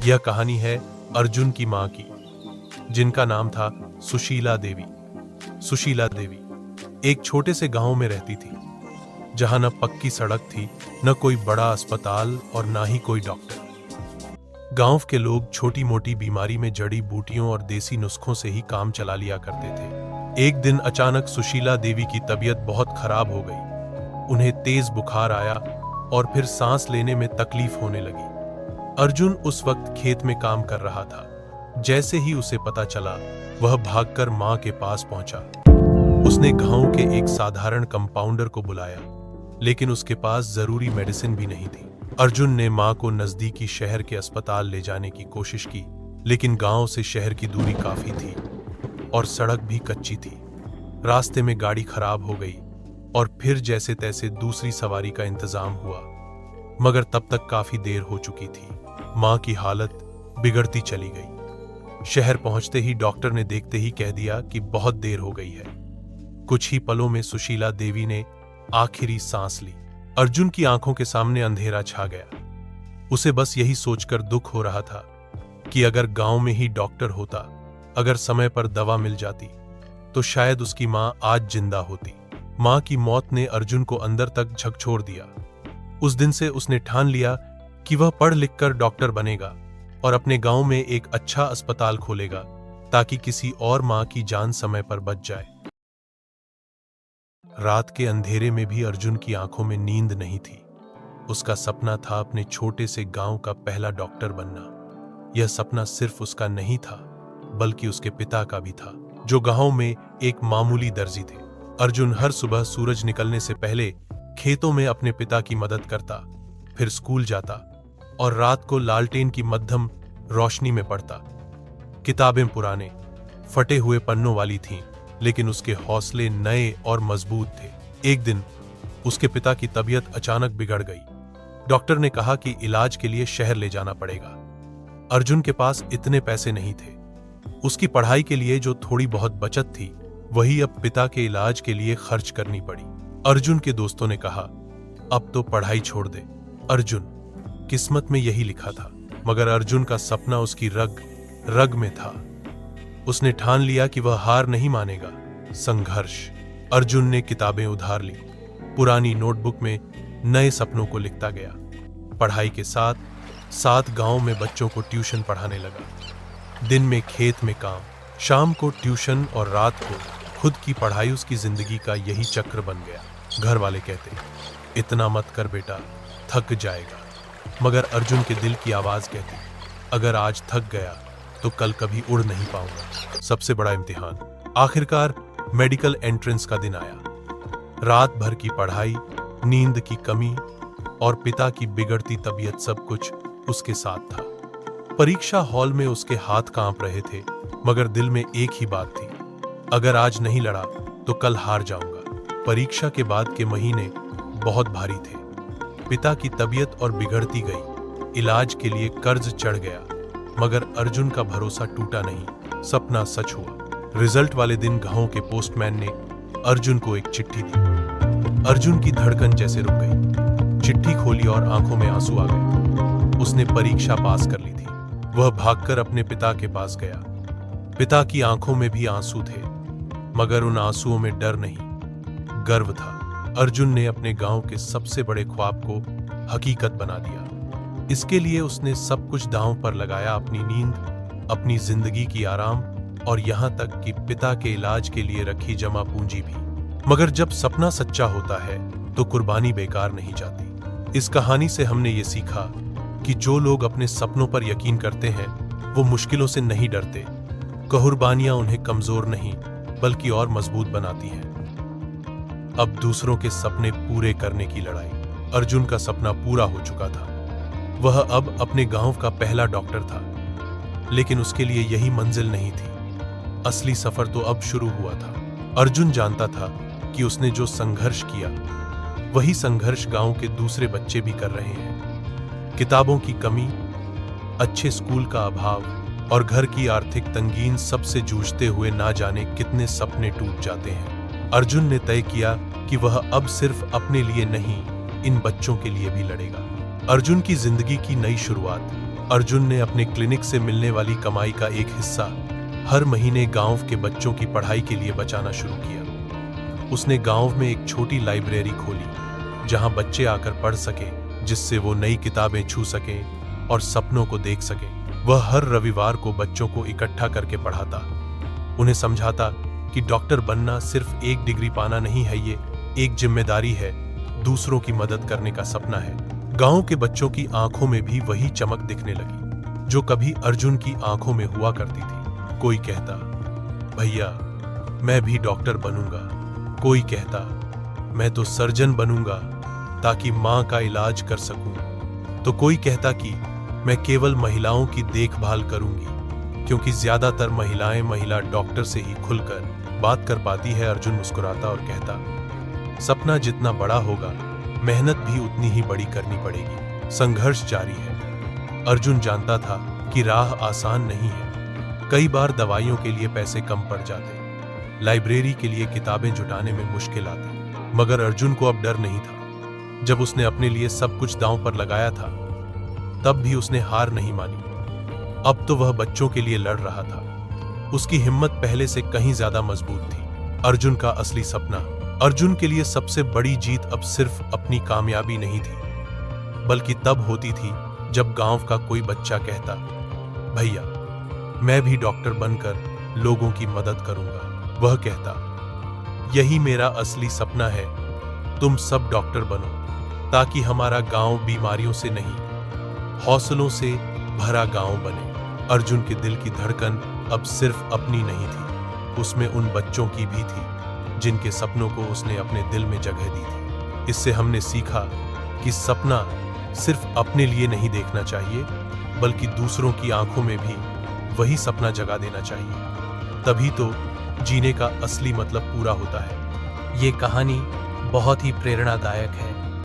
यह कहानी है अर्जुन की मां की, जिनका नाम था सुशीला देवी। सुशीला देवी एक छोटे से गांव में रहती थी, जहां न पक्की सड़क थी, न कोई बड़ा अस्पताल और ना ही कोई डॉक्टर। गांव के लोग छोटी मोटी बीमारी में जड़ी बूटियों और देसी नुस्खों से ही काम चला लिया करते थे। एक दिन अचानक सुशीला देवी की तबीयत बहुत खराब हो गई। उन्हें तेज बुखार आया और फिर सांस लेने में तकलीफ होने लगी। अर्जुन उस वक्त खेत में काम कर रहा था। जैसे ही उसे पता चला, वह भागकर मां के पास पहुंचा। उसने गांव के एक साधारण कंपाउंडर को बुलाया, लेकिन उसके पास जरूरी मेडिसिन भी नहीं थी। अर्जुन ने मां को नजदीकी शहर के अस्पताल ले जाने की कोशिश की, लेकिन गांव से शहर की दूरी काफी थी और सड़क भी कच्ची थी। रास्ते में गाड़ी खराब हो गई और फिर जैसे तैसे दूसरी सवारी का इंतजाम हुआ, मगर तब तक काफी देर हो चुकी थी। मां की हालत बिगड़ती चली गई। शहर पहुंचते ही डॉक्टर ने देखते ही कह दिया कि बहुत देर हो गई है। कुछ ही पलों में सुशीला देवी ने आखिरी सांस ली। अर्जुन की आंखों के सामने अंधेरा छा गया। उसे बस यही सोचकर दुख हो रहा था कि अगर गांव में ही डॉक्टर होता, अगर समय पर दवा मिल जाती, तो शायद उसकी मां आज जिंदा होती। मां की मौत ने अर्जुन को अंदर तक झकझोर दिया। उस दिन से उसने ठान लिया कि वह पढ़ लिख कर डॉक्टर बनेगा और अपने गांव में एक अच्छा अस्पताल खोलेगा, ताकि किसी और मां की जान समय पर बच जाए। रात के अंधेरे में भी अर्जुन की आंखों में नींद नहीं थी। उसका सपना था अपने छोटे से गांव का पहला डॉक्टर बनना। यह सपना सिर्फ उसका नहीं था, बल्कि उसके पिता का भी था, जो गांव में एक मामूली दर्जी थे। अर्जुन हर सुबह सूरज निकलने से पहले खेतों में अपने पिता की मदद करता, फिर स्कूल जाता और रात को लालटेन की मध्यम रोशनी में पढ़ता। किताबें पुराने, फटे हुए पन्नों वाली थीं, लेकिन उसके हौसले नए और मजबूत थे। एक दिन उसके पिता की तबीयत अचानक बिगड़ गई। डॉक्टर ने कहा कि इलाज के लिए शहर ले जाना पड़ेगा। अर्जुन के पास इतने पैसे नहीं थे। उसकी पढ़ाई के लिए जो थोड़ी बहुत बचत थी, वही अब पिता के इलाज के लिए खर्च करनी पड़ी। अर्जुन के दोस्तों ने कहा, अब तो पढ़ाई छोड़ दे। अर्जुन, किस्मत में यही लिखा था, मगर अर्जुन का सपना उसकी रग रग में था। उसने ठान लिया कि वह हार नहीं मानेगा। संघर्ष। अर्जुन ने किताबें उधार ली, पुरानी नोटबुक में नए सपनों को लिखता गया। पढ़ाई के साथ साथ गांव में बच्चों को ट्यूशन पढ़ाने लगा। दिन में खेत में काम, शाम को ट्यूशन और रात को खुद की पढ़ाई। उसकी जिंदगी का यही चक्र बन गया। घर वाले कहते, इतना मत कर बेटा, थक जाएगा। मगर अर्जुन के दिल की आवाज कहती, अगर आज थक गया तो कल कभी उड़ नहीं पाऊंगा। सबसे बड़ा इम्तिहान। आखिरकार मेडिकल एंट्रेंस का दिन आया। रात भर की पढ़ाई, नींद की कमी और पिता की बिगड़ती तबीयत, सब कुछ उसके साथ था। परीक्षा हॉल में उसके हाथ कांप रहे थे, मगर दिल में एक ही बात थी, अगर आज नहीं लड़ा तो कल हार जाऊंगा। परीक्षा के बाद के महीने बहुत भारी थे। पिता की तबीयत और बिगड़ती गई। इलाज के लिए कर्ज चढ़ गया, मगर अर्जुन का भरोसा टूटा नहीं। सपना सच हुआ। रिजल्ट वाले दिन गांव के पोस्टमैन ने अर्जुन को एक चिट्ठी दी। अर्जुन की धड़कन जैसे रुक गई। चिट्ठी खोली और आंखों में आंसू आ गए। उसने परीक्षा पास कर ली थी। वह भागकर अपने पिता के पास गया। पिता की आंखों में भी आंसू थे, मगर उन आंसुओं में डर नहीं, गर्व था। अर्जुन ने अपने गांव के सबसे बड़े ख्वाब को हकीकत बना दिया। इसके लिए उसने सब कुछ दांव पर लगाया, अपनी नींद, अपनी जिंदगी की आराम और यहां तक कि पिता के इलाज के लिए रखी जमा पूंजी भी। मगर जब सपना सच्चा होता है तो कुर्बानी बेकार नहीं जाती। इस कहानी से हमने ये सीखा कि जो लोग अपने सपनों पर यकीन करते हैं, वो मुश्किलों से नहीं डरते। कुर्बानियां उन्हें कमजोर नहीं, बल्कि और मजबूत बनाती हैं। अब दूसरों के सपने पूरे करने की लड़ाई। अर्जुन का सपना पूरा हो चुका था। वह अब अपने गांव का पहला डॉक्टर था, लेकिन उसके लिए यही मंजिल नहीं थी। असली सफर तो अब शुरू हुआ था। अर्जुन जानता था कि उसने जो संघर्ष किया, वही संघर्ष गांव के दूसरे बच्चे भी कर रहे हैं। किताबों की कमी, अच्छे स्कूल का अभाव और घर की आर्थिक तंगीन, सबसे जूझते हुए ना जाने कितने सपने टूट जाते हैं। अर्जुन ने तय किया कि वह अब सिर्फ अपने लिए नहीं, इन बच्चों के लिए भी लड़ेगा। अर्जुन की जिंदगी की नई शुरुआत। अर्जुन ने अपने क्लिनिक से मिलने वाली कमाई का एक हिस्सा हर महीने गांव के बच्चों की पढ़ाई के लिए बचाना शुरू किया। उसने गांव में एक छोटी लाइब्रेरी खोली जहां बच्चे आकर पढ़ सके, जिससे वो नई किताबें छू सकें और सपनों को देख सकें। वह हर रविवार को बच्चों को इकट्ठा करके पढ़ाता, उन्हें समझाता कि डॉक्टर बनना सिर्फ एक डिग्री पाना नहीं है, ये एक जिम्मेदारी है, दूसरों की मदद करने का सपना है। गांव के बच्चों की आंखों में भी वही चमक दिखने लगी जो कभी अर्जुन की आंखों में हुआ करती थी। कोई कहता, भैया मैं भी डॉक्टर बनूंगा। कोई कहता, मैं तो सर्जन बनूंगा ताकि मां का इलाज कर सकूं। तो कोई कहता कि मैं केवल महिलाओं की देखभाल करूंगी, क्योंकि ज्यादातर महिलाएं महिला डॉक्टर से ही खुलकर बात कर पाती है। अर्जुन मुस्कुराता और कहता, सपना जितना बड़ा होगा मेहनत भी उतनी ही बड़ी करनी पड़ेगी। संघर्ष जारी है। अर्जुन जानता था कि राह आसान नहीं है। कई बार दवाइयों के लिए पैसे कम पड़ जाते, लाइब्रेरी के लिए किताबें जुटाने में मुश्किल आती, मगर अर्जुन को अब डर नहीं था। जब उसने अपने लिए सब कुछ दांव पर लगाया था, तब भी उसने हार नहीं मानी। अब तो वह बच्चों के लिए लड़ रहा था। उसकी हिम्मत पहले से कहीं ज्यादा मजबूत थी। अर्जुन का असली सपना, अर्जुन के लिए सबसे बड़ी जीत अब सिर्फ अपनी कामयाबी नहीं थी, बल्कि तब होती थी जब गांव का कोई बच्चा कहता, भैया मैं भी डॉक्टर बनकर लोगों की मदद करूंगा। वह कहता, यही मेरा असली सपना है, तुम सब डॉक्टर बनो ताकि हमारा गांव बीमारियों से नहीं, हौसलों से भरा गांव बने। अर्जुन के दिल की धड़कन अब सिर्फ अपनी नहीं थी, उसमें उन बच्चों की भी थी जिनके सपनों को उसने अपने दिल में जगह दी थी। इससे हमने सीखा कि सपना सिर्फ अपने लिए नहीं देखना चाहिए, बल्कि दूसरों की आंखों में भी वही सपना जगा देना चाहिए। तभी तो जीने का असली मतलब पूरा होता है। ये कहानी बहुत ही प्रेरणादायक है।